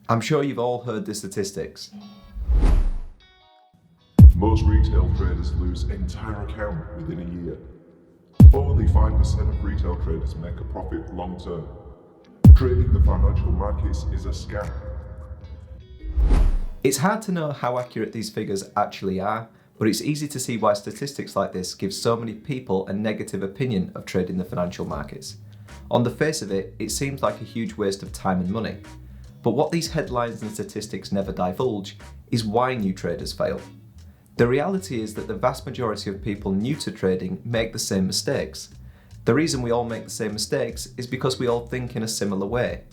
I'm sure you've all heard the statistics. Most retail traders lose entire account within a year. Only 5% of retail traders make a profit long term. Trading the financial markets is a scam. It's hard to know how accurate these figures actually are, but it's easy to see why statistics like this give so many people a negative opinion of trading the financial markets. On the face of it, it seems like a huge waste of time and money. But what these headlines and statistics never divulge is why new traders fail. The reality is that the vast majority of people new to trading make the same mistakes. The reason we all make the same mistakes is because we all think in a similar way.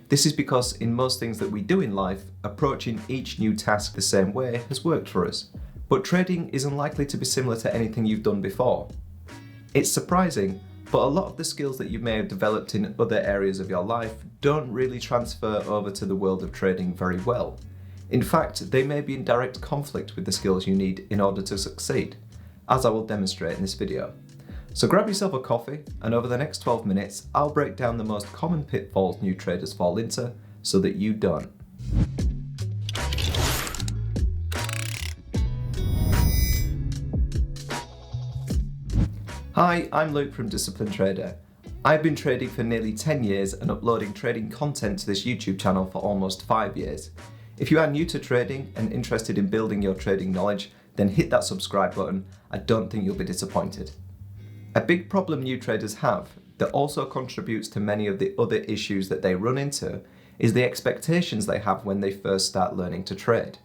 This is because in most things that we do in life, approaching each new task the same way has worked for us. But trading is unlikely to be similar to anything you've done before. It's surprising, but a lot of the skills that you may have developed in other areas of your life don't really transfer over to the world of trading very well. In fact, they may be in direct conflict with the skills you need in order to succeed, as I will demonstrate in this video. So grab yourself a coffee, and over the next 12 minutes, I'll break down the most common pitfalls new traders fall into so that you don't. Hi, I'm Luke from Disciplined Trader. I've been trading for nearly 10 years and uploading trading content to this YouTube channel for almost 5 years. If you are new to trading and interested in building your trading knowledge, then hit that subscribe button. I don't think you'll be disappointed. A big problem new traders have that also contributes to many of the other issues that they run into is the expectations they have when they first start learning to trade.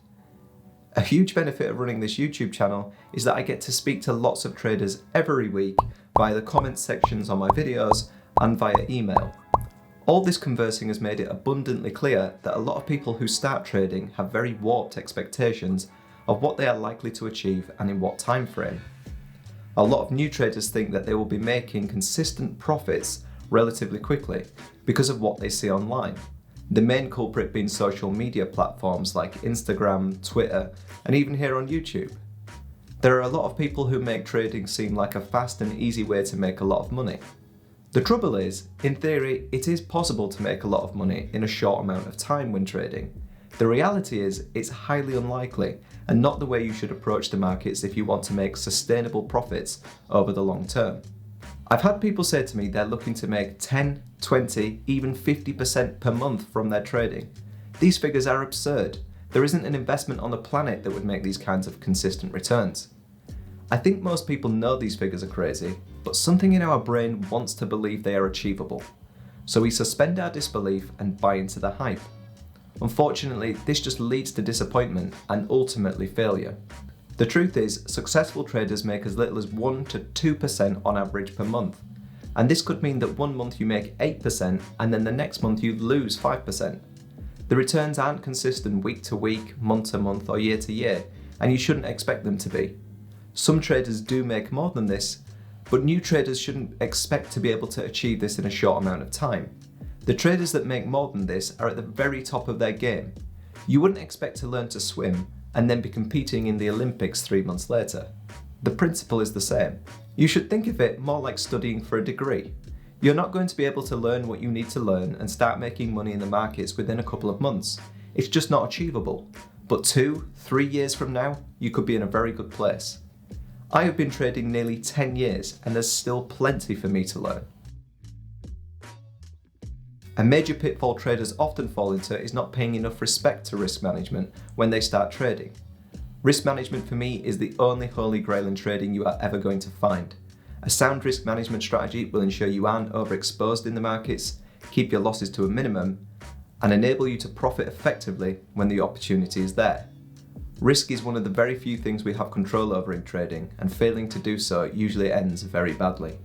A huge benefit of running this YouTube channel is that I get to speak to lots of traders every week via the comment sections on my videos and via email. All this conversing has made it abundantly clear that a lot of people who start trading have very warped expectations of what they are likely to achieve and in what time frame. A lot of new traders think that they will be making consistent profits relatively quickly because of what they see online. The main culprit being social media platforms like Instagram, Twitter, and even here on YouTube. There are a lot of people who make trading seem like a fast and easy way to make a lot of money. The trouble is, in theory, it is possible to make a lot of money in a short amount of time when trading. The reality is, it's highly unlikely and not the way you should approach the markets if you want to make sustainable profits over the long term. I've had people say to me they're looking to make 10, 20, even 50% per month from their trading. These figures are absurd. There isn't an investment on the planet that would make these kinds of consistent returns. I think most people know these figures are crazy, but something in our brain wants to believe they are achievable. So we suspend our disbelief and buy into the hype. Unfortunately, this just leads to disappointment and ultimately failure. The truth is, successful traders make as little as 1 to 2% on average per month. And this could mean that one month you make 8% and then the next month you lose 5%. The returns aren't consistent week to week, month to month, or year to year, and you shouldn't expect them to be. Some traders do make more than this, but new traders shouldn't expect to be able to achieve this in a short amount of time. The traders that make more than this are at the very top of their game. You wouldn't expect to learn to swim and then be competing in the Olympics 3 months later. The principle is the same. You should think of it more like studying for a degree. You're not going to be able to learn what you need to learn and start making money in the markets within a couple of months. It's just not achievable. But 2, 3 years from now, you could be in a very good place. I have been trading nearly 10 years and there's still plenty for me to learn. A major pitfall traders often fall into is not paying enough respect to risk management when they start trading. Risk management for me is the only holy grail in trading you are ever going to find. A sound risk management strategy will ensure you aren't overexposed in the markets, keep your losses to a minimum, and enable you to profit effectively when the opportunity is there. Risk is one of the very few things we have control over in trading, and failing to do so usually ends very badly.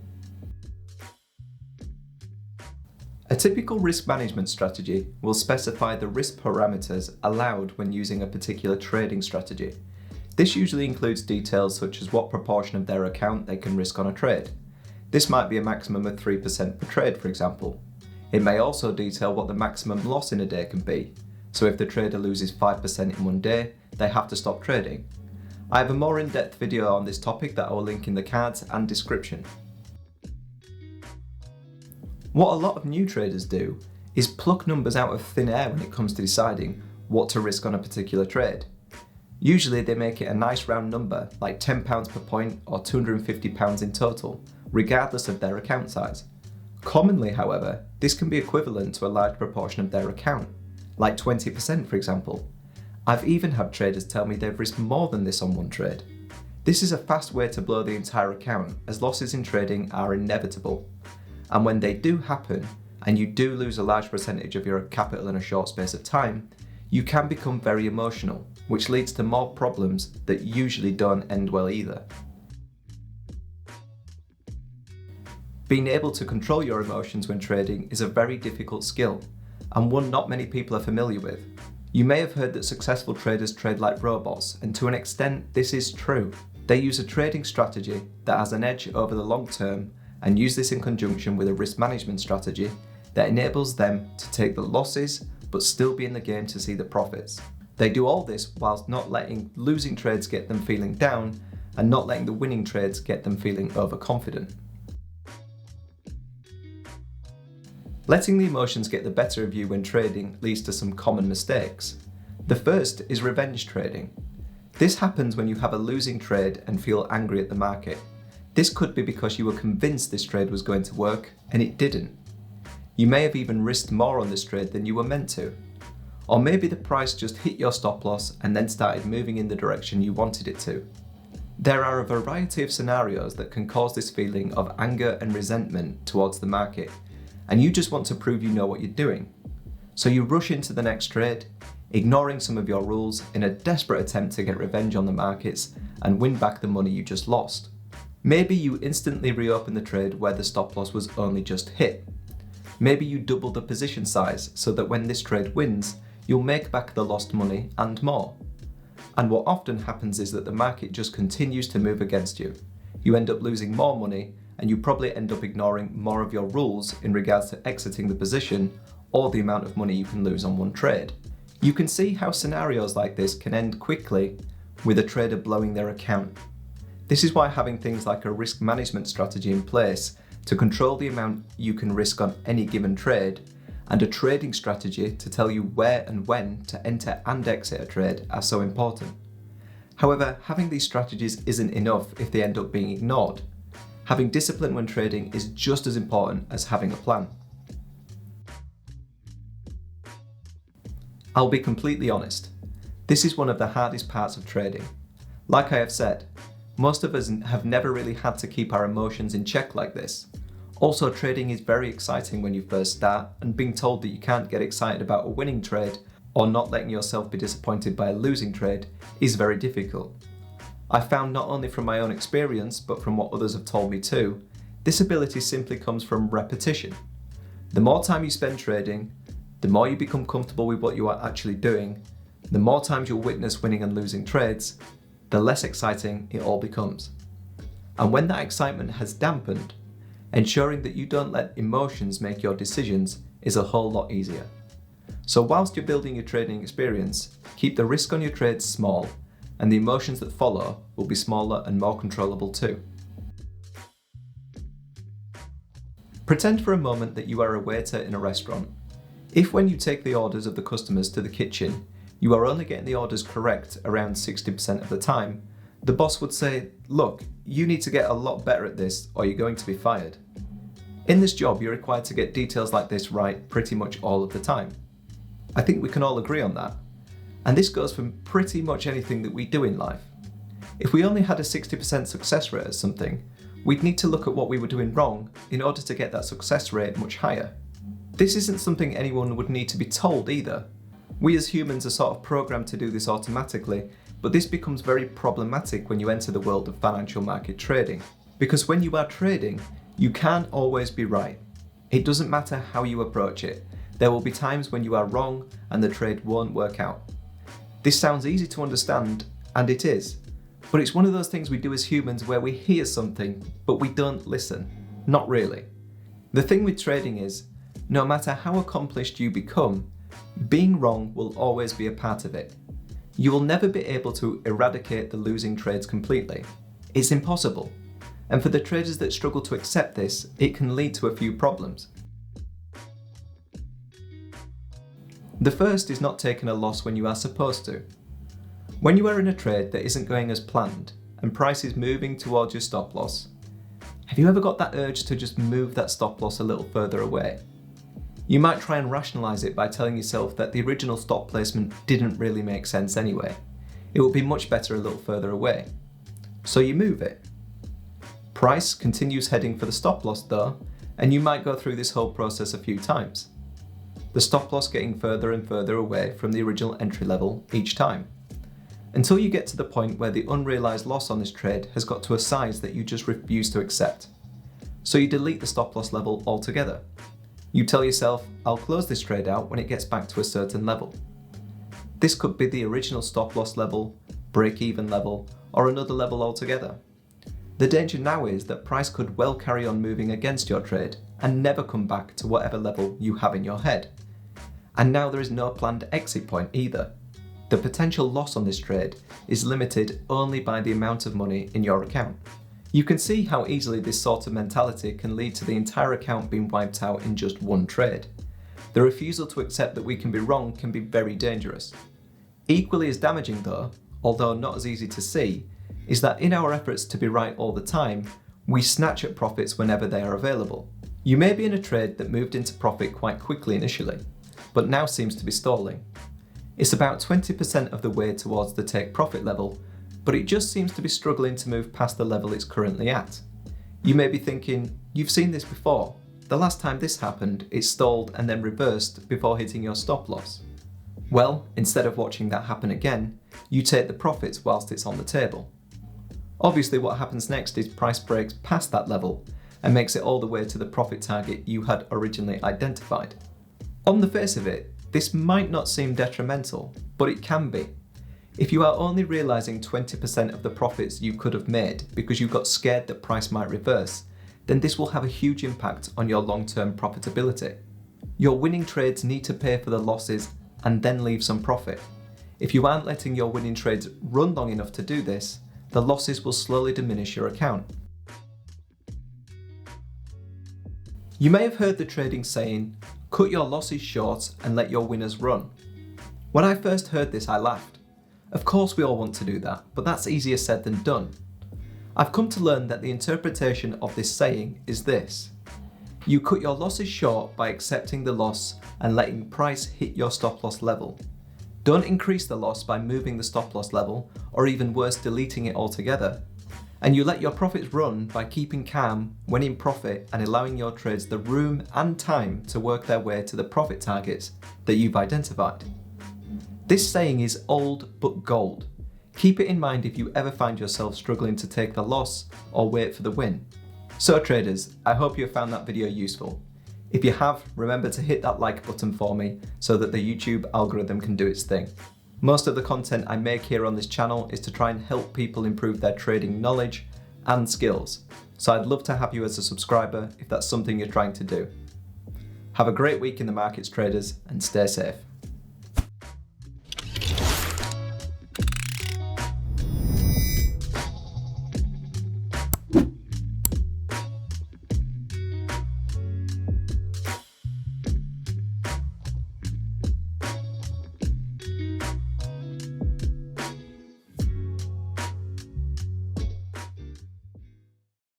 A typical risk management strategy will specify the risk parameters allowed when using a particular trading strategy. This usually includes details such as what proportion of their account they can risk on a trade. This might be a maximum of 3% per trade, for example. It may also detail what the maximum loss in a day can be. So if the trader loses 5% in one day, they have to stop trading. I have a more in-depth video on this topic that I will link in the cards and description. What a lot of new traders do is pluck numbers out of thin air when it comes to deciding what to risk on a particular trade. Usually they make it a nice round number, like £10 per point or £250 in total, regardless of their account size. Commonly, however, this can be equivalent to a large proportion of their account, like 20% for example. I've even had traders tell me they've risked more than this on one trade. This is a fast way to blow the entire account, as losses in trading are inevitable. And when they do happen, and you do lose a large percentage of your capital in a short space of time, you can become very emotional, which leads to more problems that usually don't end well either. Being able to control your emotions when trading is a very difficult skill, and one not many people are familiar with. You may have heard that successful traders trade like robots, and to an extent this is true. They use a trading strategy that has an edge over the long term, and use this in conjunction with a risk management strategy that enables them to take the losses but still be in the game to see the profits. They do all this whilst not letting losing trades get them feeling down and not letting the winning trades get them feeling overconfident. Letting the emotions get the better of you when trading leads to some common mistakes. The first is revenge trading. This happens when you have a losing trade and feel angry at the market. This could be because you were convinced this trade was going to work and it didn't. You may have even risked more on this trade than you were meant to. Or maybe the price just hit your stop loss and then started moving in the direction you wanted it to. There are a variety of scenarios that can cause this feeling of anger and resentment towards the market, and you just want to prove you know what you're doing. So you rush into the next trade, ignoring some of your rules in a desperate attempt to get revenge on the markets and win back the money you just lost. Maybe you instantly reopen the trade where the stop loss was only just hit. Maybe you double the position size so that when this trade wins, you'll make back the lost money and more. And what often happens is that the market just continues to move against you. You end up losing more money, and you probably end up ignoring more of your rules in regards to exiting the position or the amount of money you can lose on one trade. You can see how scenarios like this can end quickly with a trader blowing their account. This is why having things like a risk management strategy in place to control the amount you can risk on any given trade, and a trading strategy to tell you where and when to enter and exit a trade are so important. However, having these strategies isn't enough if they end up being ignored. Having discipline when trading is just as important as having a plan. I'll be completely honest, this is one of the hardest parts of trading. Like I have said, most of us have never really had to keep our emotions in check like this. Also, trading is very exciting when you first start, and being told that you can't get excited about a winning trade or not letting yourself be disappointed by a losing trade is very difficult. I found not only from my own experience, but from what others have told me too, this ability simply comes from repetition. The more time you spend trading, the more you become comfortable with what you are actually doing, the more times you'll witness winning and losing trades, the less exciting it all becomes. And when that excitement has dampened, ensuring that you don't let emotions make your decisions is a whole lot easier. So whilst you're building your trading experience, keep the risk on your trades small, and the emotions that follow will be smaller and more controllable too. Pretend for a moment that you are a waiter in a restaurant. If when you take the orders of the customers to the kitchen, you are only getting the orders correct around 60% of the time, the boss would say, "Look, you need to get a lot better at this or you're going to be fired." In this job, you're required to get details like this right pretty much all of the time. I think we can all agree on that. And this goes for pretty much anything that we do in life. If we only had a 60% success rate at something, we'd need to look at what we were doing wrong in order to get that success rate much higher. This isn't something anyone would need to be told either. We as humans are sort of programmed to do this automatically, but this becomes very problematic when you enter the world of financial market trading. Because when you are trading, you can't always be right. It doesn't matter how you approach it. There will be times when you are wrong and the trade won't work out. This sounds easy to understand, and it is, but it's one of those things we do as humans where we hear something, but we don't listen. Not really. The thing with trading is, no matter how accomplished you become, being wrong will always be a part of it. You will never be able to eradicate the losing trades completely. It's impossible. And for the traders that struggle to accept this, it can lead to a few problems. The first is not taking a loss when you are supposed to. When you are in a trade that isn't going as planned and price is moving towards your stop loss, have you ever got that urge to just move that stop loss a little further away? You might try and rationalise it by telling yourself that the original stop placement didn't really make sense anyway. It would be much better a little further away. So you move it. Price continues heading for the stop loss though, and you might go through this whole process a few times. The stop loss getting further and further away from the original entry level each time, until you get to the point where the unrealised loss on this trade has got to a size that you just refuse to accept. So you delete the stop loss level altogether. You tell yourself, I'll close this trade out when it gets back to a certain level. This could be the original stop loss level, break-even level, or another level altogether. The danger now is that price could well carry on moving against your trade and never come back to whatever level you have in your head. And now there is no planned exit point either. The potential loss on this trade is limited only by the amount of money in your account. You can see how easily this sort of mentality can lead to the entire account being wiped out in just one trade. The refusal to accept that we can be wrong can be very dangerous. Equally as damaging though, although not as easy to see, is that in our efforts to be right all the time, we snatch at profits whenever they are available. You may be in a trade that moved into profit quite quickly initially, but now seems to be stalling. It's about 20% of the way towards the take profit level, but it just seems to be struggling to move past the level it's currently at. You may be thinking, you've seen this before. The last time this happened, it stalled and then reversed before hitting your stop loss. Well, instead of watching that happen again, you take the profits whilst it's on the table. Obviously what happens next is price breaks past that level and makes it all the way to the profit target you had originally identified. On the face of it, this might not seem detrimental, but it can be. If you are only realising 20% of the profits you could have made because you got scared that price might reverse, then this will have a huge impact on your long-term profitability. Your winning trades need to pay for the losses and then leave some profit. If you aren't letting your winning trades run long enough to do this, the losses will slowly diminish your account. You may have heard the trading saying, cut your losses short and let your winners run. When I first heard this, I laughed. Of course we all want to do that, but that's easier said than done. I've come to learn that the interpretation of this saying is this. You cut your losses short by accepting the loss and letting price hit your stop loss level. Don't increase the loss by moving the stop loss level, or even worse, deleting it altogether. And you let your profits run by keeping calm when in profit and allowing your trades the room and time to work their way to the profit targets that you've identified. This saying is old but gold. Keep it in mind if you ever find yourself struggling to take the loss or wait for the win. So traders, I hope you have found that video useful. If you have, remember to hit that like button for me so that the YouTube algorithm can do its thing. Most of the content I make here on this channel is to try and help people improve their trading knowledge and skills. So I'd love to have you as a subscriber if that's something you're trying to do. Have a great week in the markets, traders, and stay safe.